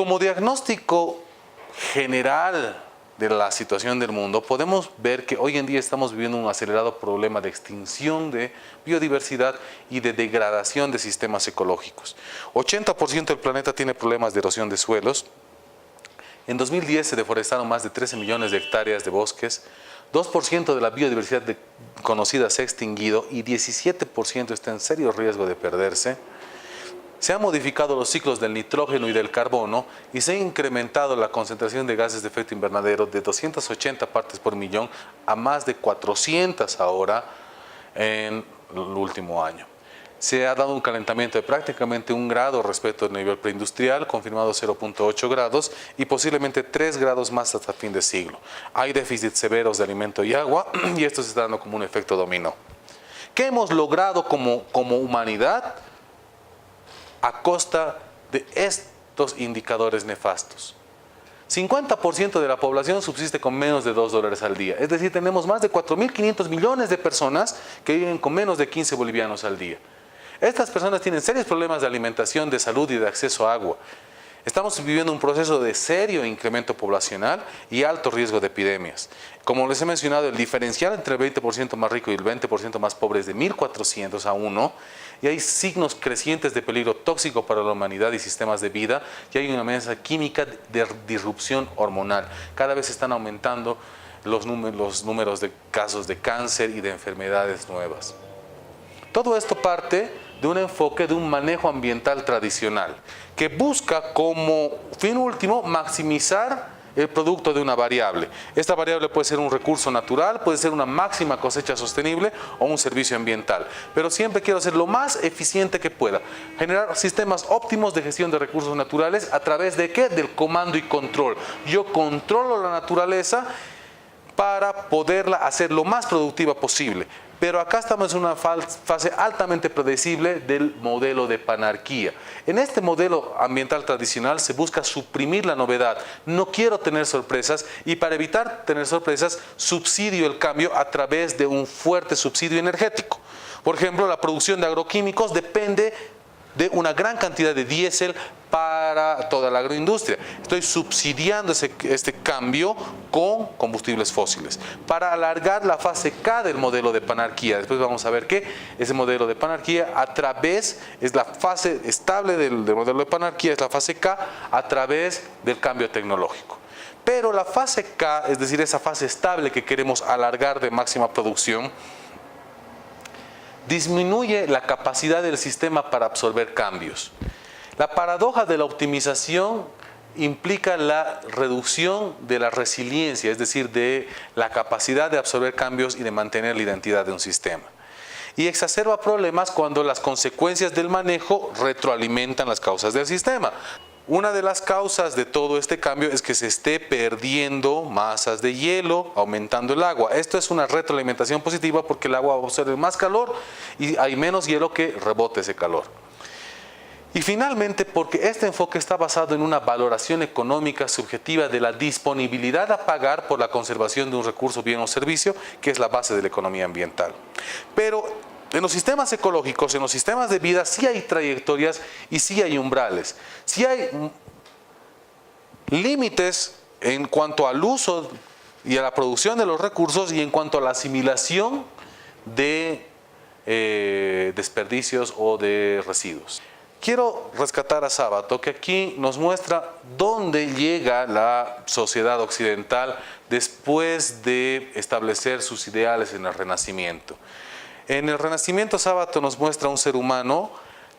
como diagnóstico general de la situación del mundo, podemos ver que hoy en día estamos viviendo un acelerado problema de extinción de biodiversidad y de degradación de sistemas ecológicos. 80% del planeta tiene problemas de erosión de suelos. En 2010 se deforestaron más de 13 millones de hectáreas de bosques, 2% de la biodiversidad conocida se ha extinguido y 17% está en serio riesgo de perderse. Se han modificado los ciclos del nitrógeno y del carbono y se ha incrementado la concentración de gases de efecto invernadero de 280 partes por millón a más de 400 ahora en el último año. Se ha dado un calentamiento de prácticamente 1 grado respecto al nivel preindustrial, confirmado 0.8 grados y posiblemente 3 grados más hasta fin de siglo. Hay déficits severos de alimento y agua y esto se está dando como un efecto dominó. ¿Qué hemos logrado como humanidad a costa de estos indicadores nefastos? 50% de la población subsiste con menos de $2 al día. Es decir, tenemos más de 4.500 millones de personas que viven con menos de 15 bolivianos al día. Estas personas tienen serios problemas de alimentación, de salud y de acceso a agua. Estamos viviendo un proceso de serio incremento poblacional y alto riesgo de epidemias. Como les he mencionado, el diferencial entre el 20% más rico y el 20% más pobre es de 1.400 a 1, y hay signos crecientes de peligro tóxico para la humanidad y sistemas de vida, y hay una amenaza química de disrupción hormonal. Cada vez están aumentando los números de casos de cáncer y de enfermedades nuevas. Todo esto parte de un enfoque de un manejo ambiental tradicional que busca como fin último maximizar el producto de una variable. Esta variable puede ser un recurso natural, puede ser una máxima cosecha sostenible o un servicio ambiental. Pero siempre quiero ser lo más eficiente que pueda. Generar sistemas óptimos de gestión de recursos naturales a través de ¿qué? Del comando y control. Yo controlo la naturaleza para poderla hacer lo más productiva posible. Pero acá estamos en una fase altamente predecible del modelo de panarquía. En este modelo ambiental tradicional se busca suprimir la novedad. No quiero tener sorpresas y para evitar tener sorpresas subsidio el cambio a través de un fuerte subsidio energético. Por ejemplo, la producción de agroquímicos depende de una gran cantidad de diésel para toda la agroindustria. Estoy subsidiando este cambio con combustibles fósiles para alargar la fase K del modelo de panarquía. Después vamos a ver que ese modelo de panarquía es la fase estable del modelo de panarquía, es la fase K a través del cambio tecnológico. Pero la fase K, es decir, esa fase estable que queremos alargar de máxima producción, disminuye la capacidad del sistema para absorber cambios. La paradoja de la optimización implica la reducción de la resiliencia, es decir, de la capacidad de absorber cambios y de mantener la identidad de un sistema. Y exacerba problemas cuando las consecuencias del manejo retroalimentan las causas del sistema. Una de las causas de todo este cambio es que se esté perdiendo masas de hielo, aumentando el agua. Esto es una retroalimentación positiva porque el agua va a absorber más calor y hay menos hielo que rebote ese calor. Y finalmente, porque este enfoque está basado en una valoración económica subjetiva de la disponibilidad a pagar por la conservación de un recurso, bien o servicio, que es la base de la economía ambiental. Pero en los sistemas ecológicos, en los sistemas de vida, sí hay trayectorias y sí hay umbrales. Sí hay límites en cuanto al uso y a la producción de los recursos y en cuanto a la asimilación de desperdicios o de residuos. Quiero rescatar a Sábato, que aquí nos muestra dónde llega la sociedad occidental después de establecer sus ideales en el Renacimiento. En el Renacimiento, Sábato nos muestra un ser humano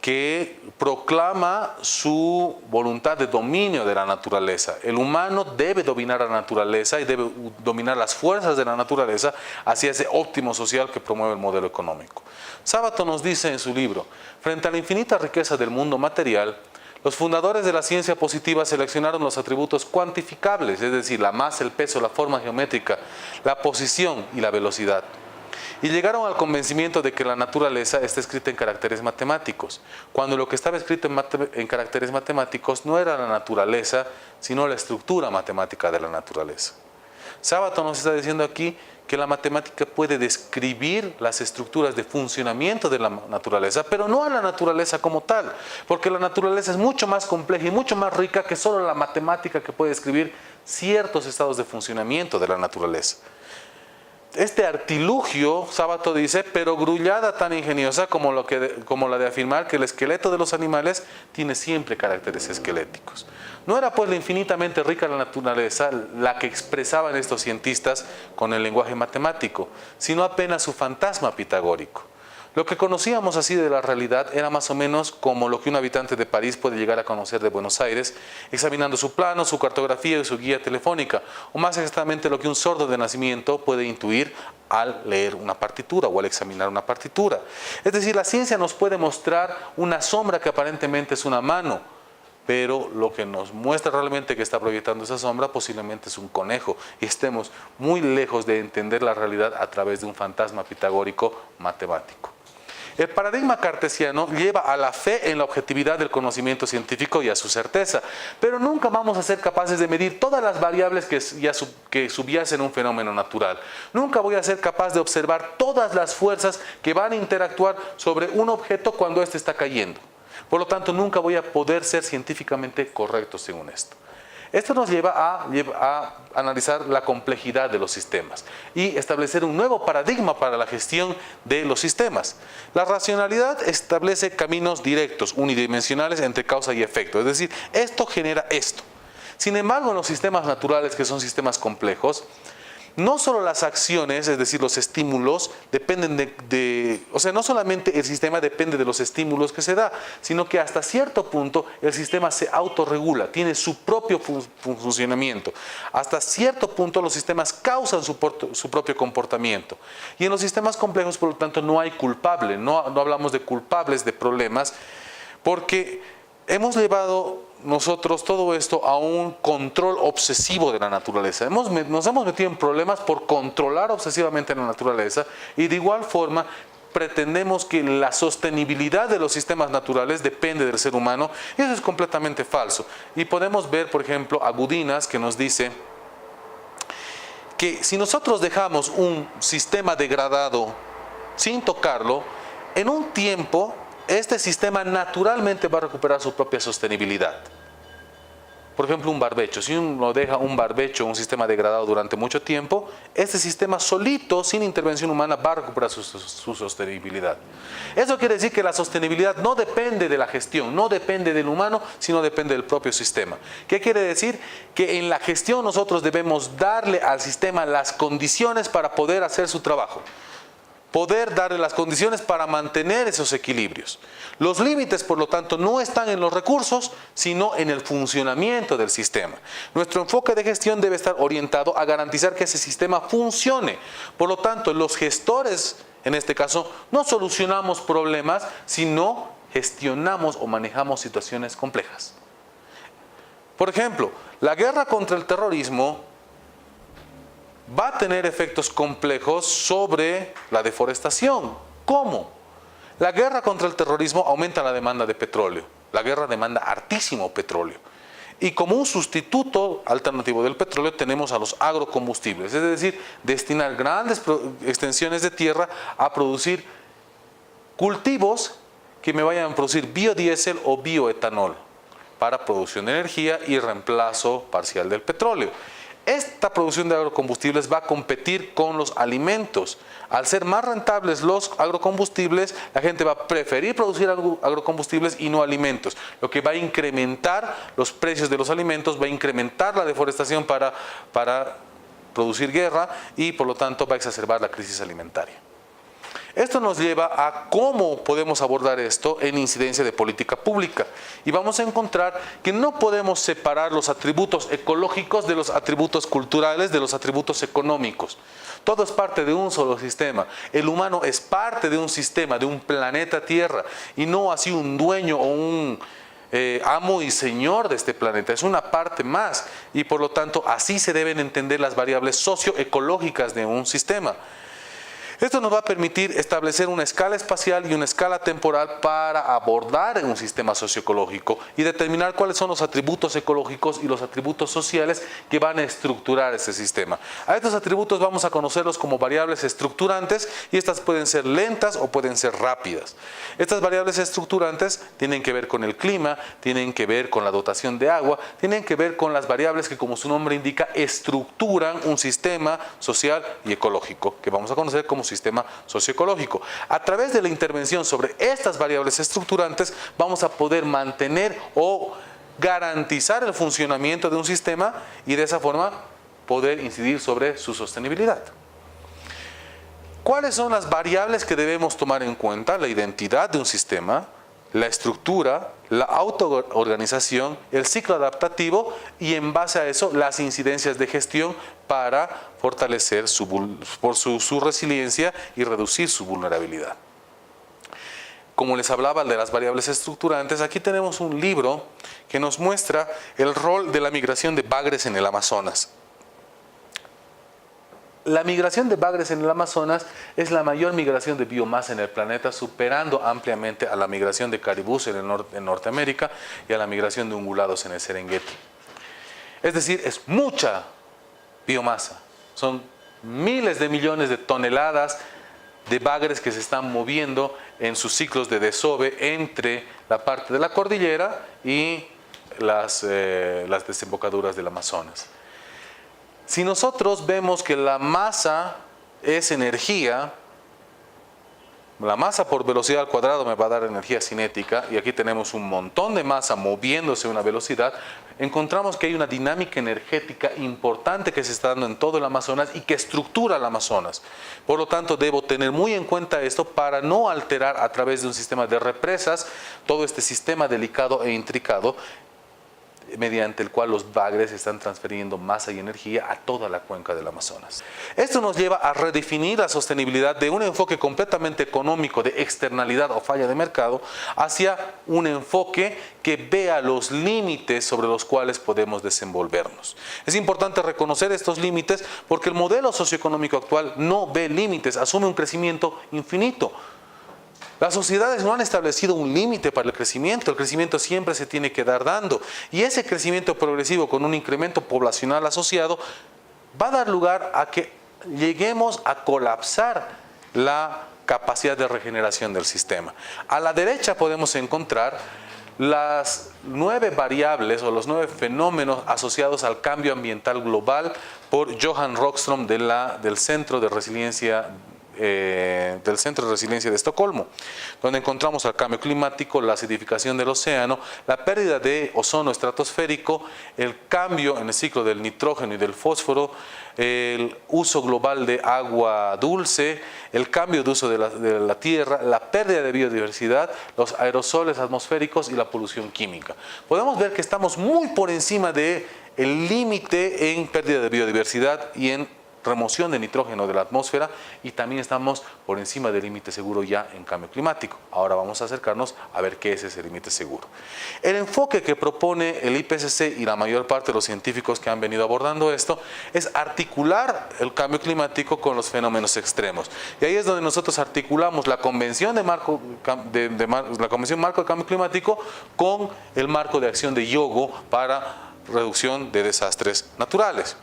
que proclama su voluntad de dominio de la naturaleza. El humano debe dominar la naturaleza y debe dominar las fuerzas de la naturaleza hacia ese óptimo social que promueve el modelo económico. Sábato nos dice en su libro: frente a la infinita riqueza del mundo material, los fundadores de la ciencia positiva seleccionaron los atributos cuantificables, es decir, la masa, el peso, la forma geométrica, la posición y la velocidad. Y llegaron al convencimiento de que la naturaleza está escrita en caracteres matemáticos, cuando lo que estaba escrito en caracteres matemáticos no era la naturaleza, sino la estructura matemática de la naturaleza. Sábato nos está diciendo aquí que la matemática puede describir las estructuras de funcionamiento de la naturaleza, pero no a la naturaleza como tal, porque la naturaleza es mucho más compleja y mucho más rica que solo la matemática que puede describir ciertos estados de funcionamiento de la naturaleza. Este artilugio, Sábato dice, pero grullada tan ingeniosa como la de afirmar que el esqueleto de los animales tiene siempre caracteres esqueléticos. No era pues la infinitamente rica la naturaleza la que expresaban estos cientistas con el lenguaje matemático, sino apenas su fantasma pitagórico. Lo que conocíamos así de la realidad era más o menos como lo que un habitante de París puede llegar a conocer de Buenos Aires, examinando su plano, su cartografía y su guía telefónica, o más exactamente lo que un sordo de nacimiento puede intuir al leer una partitura o al examinar una partitura. Es decir, la ciencia nos puede mostrar una sombra que aparentemente es una mano, pero lo que nos muestra realmente que está proyectando esa sombra posiblemente es un conejo, y estemos muy lejos de entender la realidad a través de un fantasma pitagórico matemático. El paradigma cartesiano lleva a la fe en la objetividad del conocimiento científico y a su certeza, pero nunca vamos a ser capaces de medir todas las variables que subyacen un fenómeno natural. Nunca voy a ser capaz de observar todas las fuerzas que van a interactuar sobre un objeto cuando éste está cayendo. Por lo tanto, nunca voy a poder ser científicamente correcto según esto. Esto nos lleva a analizar la complejidad de los sistemas y establecer un nuevo paradigma para la gestión de los sistemas. La racionalidad establece caminos directos, unidimensionales entre causa y efecto, es decir, esto genera esto. Sin embargo, en los sistemas naturales, que son sistemas complejos, no solo las acciones, es decir, los estímulos, dependen o sea, no solamente el sistema depende de los estímulos que se da, sino que hasta cierto punto el sistema se autorregula, tiene su propio funcionamiento. Hasta cierto punto los sistemas causan su propio comportamiento. Y en los sistemas complejos, por lo tanto, no hay culpable, no hablamos de culpables de problemas, porque hemos llevado nosotros todo esto a un control obsesivo de la naturaleza. Nos hemos metido en problemas por controlar obsesivamente la naturaleza, y de igual forma pretendemos que la sostenibilidad de los sistemas naturales depende del ser humano, y eso es completamente falso. Y podemos ver, por ejemplo, a Gudinas, que nos dice que si nosotros dejamos un sistema degradado sin tocarlo, en un tiempo este sistema naturalmente va a recuperar su propia sostenibilidad. Por ejemplo, un barbecho. Si uno deja un barbecho, un sistema degradado durante mucho tiempo, este sistema solito, sin intervención humana, va a recuperar su sostenibilidad. Eso quiere decir que la sostenibilidad no depende de la gestión, no depende del humano, sino depende del propio sistema. ¿Qué quiere decir? Que en la gestión nosotros debemos darle al sistema las condiciones para poder hacer su trabajo. Poder darle las condiciones para mantener esos equilibrios. Los límites, por lo tanto, no están en los recursos, sino en el funcionamiento del sistema. Nuestro enfoque de gestión debe estar orientado a garantizar que ese sistema funcione. Por lo tanto, los gestores, en este caso, no solucionamos problemas, sino gestionamos o manejamos situaciones complejas. Por ejemplo, la guerra contra el terrorismo va a tener efectos complejos sobre la deforestación. ¿Cómo? La guerra contra el terrorismo aumenta la demanda de petróleo. La guerra demanda hartísimo petróleo. Y como un sustituto alternativo del petróleo tenemos a los agrocombustibles, es decir, destinar grandes extensiones de tierra a producir cultivos que me vayan a producir biodiesel o bioetanol para producción de energía y reemplazo parcial del petróleo. Esta producción de agrocombustibles va a competir con los alimentos. Al ser más rentables los agrocombustibles, la gente va a preferir producir agrocombustibles y no alimentos, lo que va a incrementar los precios de los alimentos, va a incrementar la deforestación para producir guerra y por lo tanto va a exacerbar la crisis alimentaria. Esto nos lleva a cómo podemos abordar esto en incidencia de política pública. Y vamos a encontrar que no podemos separar los atributos ecológicos de los atributos culturales, de los atributos económicos. Todo es parte de un solo sistema. El humano es parte de un sistema, de un planeta Tierra, y no así un dueño o un amo y señor de este planeta. Es una parte más, y por lo tanto así se deben entender las variables socioecológicas de un sistema. Esto nos va a permitir establecer una escala espacial y una escala temporal para abordar un sistema socioecológico y determinar cuáles son los atributos ecológicos y los atributos sociales que van a estructurar ese sistema. A estos atributos vamos a conocerlos como variables estructurantes y estas pueden ser lentas o pueden ser rápidas. Estas variables estructurantes tienen que ver con el clima, tienen que ver con la dotación de agua, tienen que ver con las variables que, como su nombre indica, estructuran un sistema social y ecológico, que vamos a conocer como sistema socioecológico. A través de la intervención sobre estas variables estructurantes vamos a poder mantener o garantizar el funcionamiento de un sistema y de esa forma poder incidir sobre su sostenibilidad. ¿Cuáles son las variables que debemos tomar en cuenta? La identidad de un sistema, la estructura, la autoorganización, el ciclo adaptativo y en base a eso las incidencias de gestión para fortalecer su resiliencia y reducir su vulnerabilidad. Como les hablaba de las variables estructurantes, aquí tenemos un libro que nos muestra el rol de la migración de bagres en el Amazonas. La migración de bagres en el Amazonas es la mayor migración de biomasa en el planeta, superando ampliamente a la migración de caribús en Norteamérica y a la migración de ungulados en el Serengeti. Es decir, es mucha biomasa. Son miles de millones de toneladas de bagres que se están moviendo en sus ciclos de desove entre la parte de la cordillera y las desembocaduras del Amazonas. Si nosotros vemos que la masa es energía, la masa por velocidad al cuadrado me va a dar energía cinética, y aquí tenemos un montón de masa moviéndose a una velocidad, encontramos que hay una dinámica energética importante que se está dando en todo el Amazonas y que estructura el Amazonas. Por lo tanto, debo tener muy en cuenta esto para no alterar a través de un sistema de represas todo este sistema delicado e intricado mediante el cual los bagres están transfiriendo masa y energía a toda la cuenca del Amazonas. Esto nos lleva a redefinir la sostenibilidad de un enfoque completamente económico de externalidad o falla de mercado hacia un enfoque que vea los límites sobre los cuales podemos desenvolvernos. Es importante reconocer estos límites porque el modelo socioeconómico actual no ve límites, asume un crecimiento infinito. Las sociedades no han establecido un límite para el crecimiento siempre se tiene que dar dando. Y ese crecimiento progresivo con un incremento poblacional asociado va a dar lugar a que lleguemos a colapsar la capacidad de regeneración del sistema. A la derecha podemos encontrar las 9 variables o los 9 fenómenos asociados al cambio ambiental global por Johan Rockström del Centro de Resiliencia de Estocolmo, donde encontramos el cambio climático, la acidificación del océano, la pérdida de ozono estratosférico, el cambio en el ciclo del nitrógeno y del fósforo, el uso global de agua dulce, el cambio de uso de la tierra, la pérdida de biodiversidad, los aerosoles atmosféricos y la polución química. Podemos ver que estamos muy por encima del límite en pérdida de biodiversidad y en remoción de nitrógeno de la atmósfera, y también estamos por encima del límite seguro ya en cambio climático. Ahora vamos a acercarnos a ver qué es ese límite seguro. El enfoque que propone el IPCC y la mayor parte de los científicos que han venido abordando esto es articular el cambio climático con los fenómenos extremos. Y ahí es donde nosotros articulamos la Convención Marco de Cambio Climático con el marco de acción de Hyogo para reducción de desastres naturales.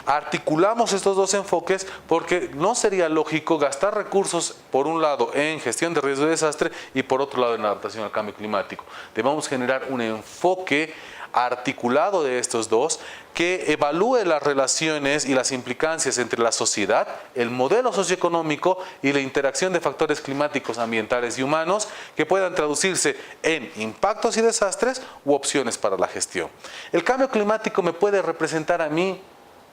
Articulamos estos dos enfoques porque no sería lógico gastar recursos por un lado en gestión de riesgo de desastre y por otro lado en adaptación al cambio climático. Debemos generar un enfoque articulado de estos dos que evalúe las relaciones y las implicancias entre la sociedad, el modelo socioeconómico y la interacción de factores climáticos, ambientales y humanos que puedan traducirse en impactos y desastres u opciones para la gestión. El cambio climático me puede representar a mí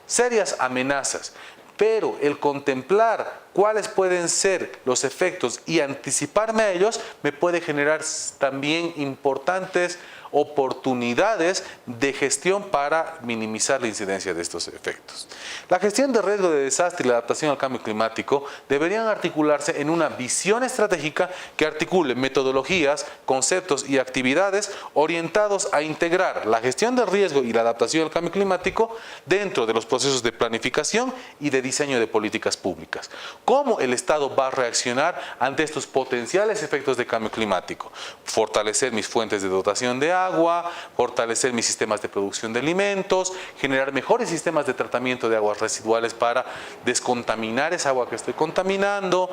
serias amenazas, pero el contemplar cuáles pueden ser los efectos y anticiparme a ellos me puede generar también importantes oportunidades de gestión para minimizar la incidencia de estos efectos. La gestión de riesgo de desastre y la adaptación al cambio climático deberían articularse en una visión estratégica que articule metodologías, conceptos y actividades orientados a integrar la gestión del riesgo y la adaptación al cambio climático dentro de los procesos de planificación y de diseño de políticas públicas. ¿Cómo el Estado va a reaccionar ante estos potenciales efectos de cambio climático? Fortalecer mis fuentes de dotación de agua, fortalecer mis sistemas de producción de alimentos, generar mejores sistemas de tratamiento de aguas residuales para descontaminar esa agua que estoy contaminando,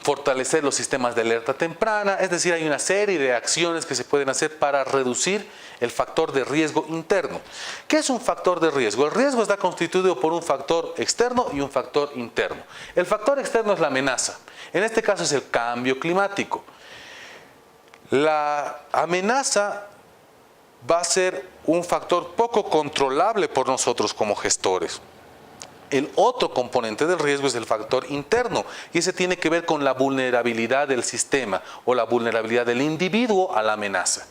fortalecer los sistemas de alerta temprana, es decir, hay una serie de acciones que se pueden hacer para reducir el factor de riesgo interno. ¿Qué es un factor de riesgo? El riesgo está constituido por un factor externo y un factor interno. El factor externo es la amenaza, en este caso es el cambio climático. La amenaza va a ser un factor poco controlable por nosotros como gestores. El otro componente del riesgo es el factor interno y ese tiene que ver con la vulnerabilidad del sistema o la vulnerabilidad del individuo a la amenaza.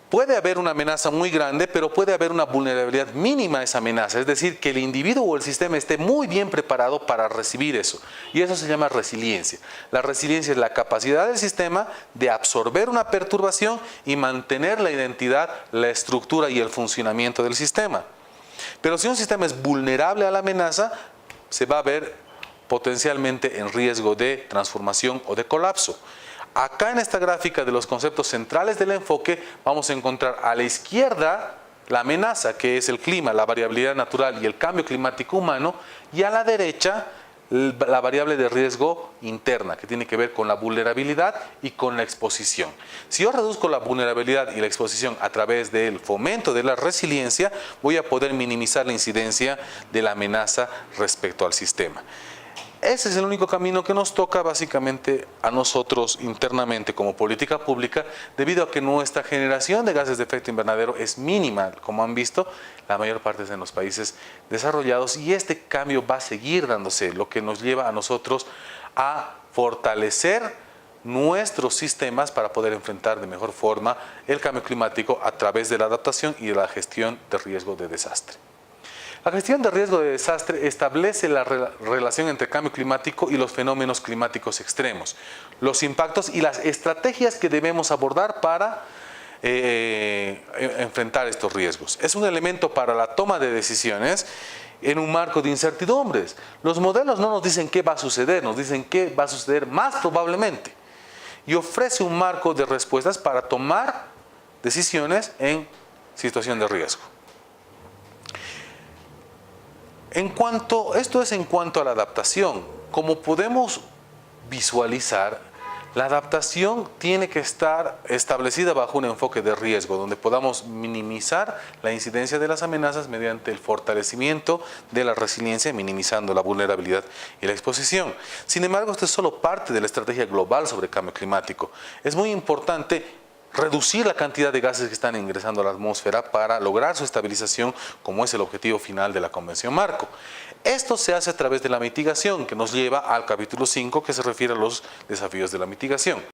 Puede haber una amenaza muy grande, pero puede haber una vulnerabilidad mínima a esa amenaza, es decir, que el individuo o el sistema esté muy bien preparado para recibir eso. Y eso se llama resiliencia. La resiliencia es la capacidad del sistema de absorber una perturbación y mantener la identidad, la estructura y el funcionamiento del sistema. Pero si un sistema es vulnerable a la amenaza, se va a ver potencialmente en riesgo de transformación o de colapso. Acá en esta gráfica de los conceptos centrales del enfoque vamos a encontrar a la izquierda la amenaza, que es el clima, la variabilidad natural y el cambio climático humano, y a la derecha la variable de riesgo interna, que tiene que ver con la vulnerabilidad y con la exposición. Si yo reduzco la vulnerabilidad y la exposición a través del fomento de la resiliencia, voy a poder minimizar la incidencia de la amenaza respecto al sistema. Ese es el único camino que nos toca básicamente a nosotros internamente como política pública, debido a que nuestra generación de gases de efecto invernadero es mínima, como han visto, la mayor parte es en los países desarrollados, y este cambio va a seguir dándose, lo que nos lleva a nosotros a fortalecer nuestros sistemas para poder enfrentar de mejor forma el cambio climático a través de la adaptación y de la gestión de riesgo de desastre. La gestión de riesgo de desastre establece la relación entre cambio climático y los fenómenos climáticos extremos, los impactos y las estrategias que debemos abordar para enfrentar estos riesgos. Es un elemento para la toma de decisiones en un marco de incertidumbres. Los modelos no nos dicen qué va a suceder, nos dicen qué va a suceder más probablemente. Y ofrece un marco de respuestas para tomar decisiones en situación de riesgo. Esto es en cuanto a la adaptación. Como podemos visualizar, la adaptación tiene que estar establecida bajo un enfoque de riesgo, donde podamos minimizar la incidencia de las amenazas mediante el fortalecimiento de la resiliencia, minimizando la vulnerabilidad y la exposición. Sin embargo, esto es solo parte de la estrategia global sobre cambio climático. Es muy importante reducir la cantidad de gases que están ingresando a la atmósfera para lograr su estabilización, como es el objetivo final de la Convención Marco. Esto se hace a través de la mitigación, que nos lleva al capítulo 5, que se refiere a los desafíos de la mitigación.